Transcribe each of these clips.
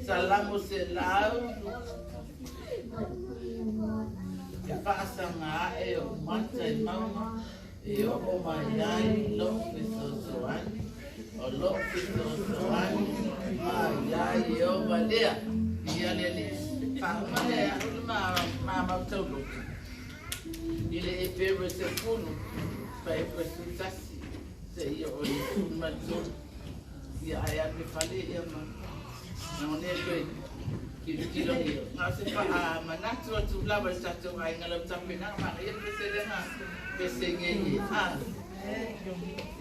Salamo selau faça nga e o mata e mama e o mai lo fiso soani o lo fiso soani ai o valea ia lele fa male ma tolo ile e pere se funo fa e presutasi se io o un mazzo ia ai me fale ia ma non è quello che lo io ma se fa manatro tu lava stato ai ngalo tapena ma ia presedena pesengeni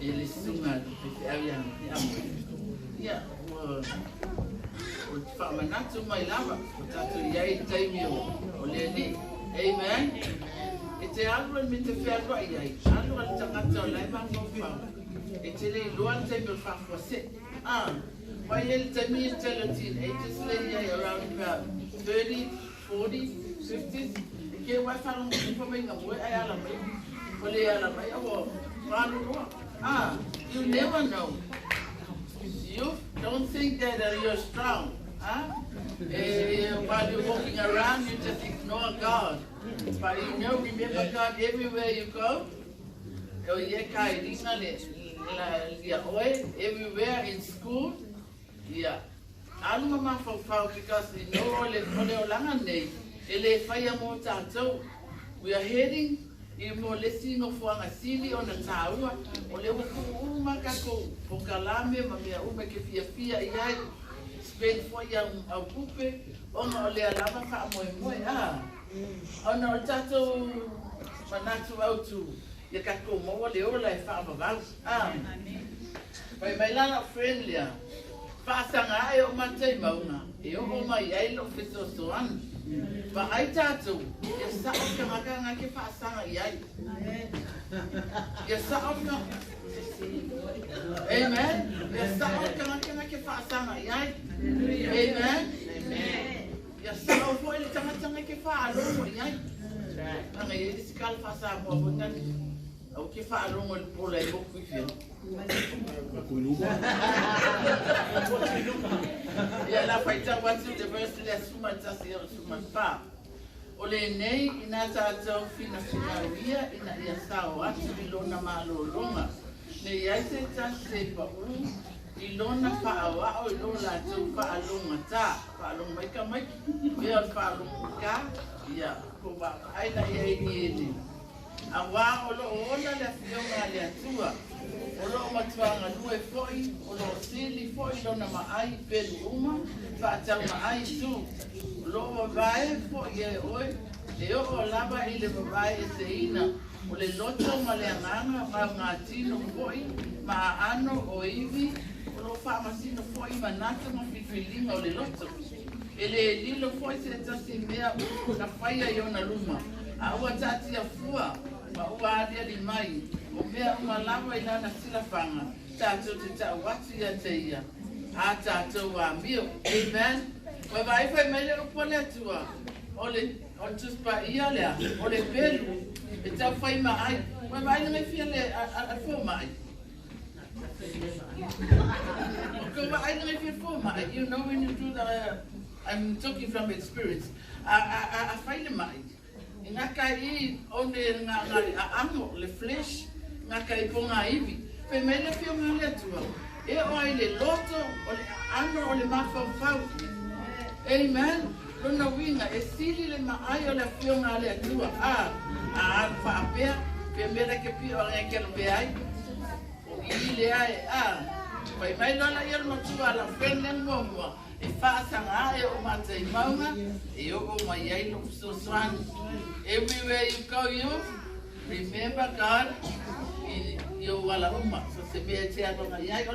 ele sunga avia ia o fa manatro mai lava tato ia taimio o leli amen e te algo me te fe algo ai algo al tangata lai ma no fa e te le luan te me fa fosse Why you tell me it's teenagers lady around about 30, 40, 50s? Okay, why found coming up with you never know. You don't think that you're strong. While you're walking around, you just ignore God. But you know, remember God everywhere you go. Everywhere in school. Yeah, I'm mama for because you know we are heading in more listening of one asili on a tower, or Makako, Pokalame, Mamia Umekifia, Yai, spend for young a pupe, on Olea Lama, on our tato, Manatu out to Yakako, more Leola, farm about. By my lana friendlier. Pasanga ai o matai mauna e o mai ai lo fiso soan pa ai tatu e sa o ka nga ke pasanga ai e sa o ka amen e sa o ka nga ke pasanga ai amen e sa o fo ele tanga ke fa alo ai nga e diskal pasa mo bonan o ke fa alo mo por la bo kuifio e ala faita watu de verse le suma tasi o suma pa o le nei ina tātou fina ria ina ia sao atu i lona malo longa ne ia se tasi pa i lona whaawa o i lona tau whaalonga tā whaalonga maika maiki e al whaalonga ka ia ko wa aina ia i ele a wā o lo ona le whionga le atua o lo matuanga lue foi o lo sili foi lona maai pelu uma whaatau maai tu o lo vae foi e oi le o lava i le vae e se ina o le loto ma le anganga ma ngā tino foi ma ano o iwi o lo whaamasino foi manata ma whiwhilinga o le loto e le lilo foi se tasi mea na whaia i ona luma a ua tati a fua ma ua adia di mai o mea uma lawa i nana sila whanga tātou te tau watu ia te ia a tātou a mio amen wa vai fai mele o pole atua ole on tuspa ia lea ole pelu e tau whai mai wa vai na me fia le a fo mai ko wa ai na me fia fo mai you know when you do that I'm talking from experience a whai le mai nga kai onde nga amo le flesh nga kai ponga ivi pe mele fio ngale tua e o ile loto o le ano o le mafau amen lona winga e sili le mai o le fio ngale tua a fa pe mele ke pio nga ke lo be ai o ile ai pai mai lona yer no tua la fenne ngomwa e whaasanga e o matai maunga, e o mai ai no kusosuan. Everywhere you go, you remember God, i o wala uma. So se mea te aronga iai,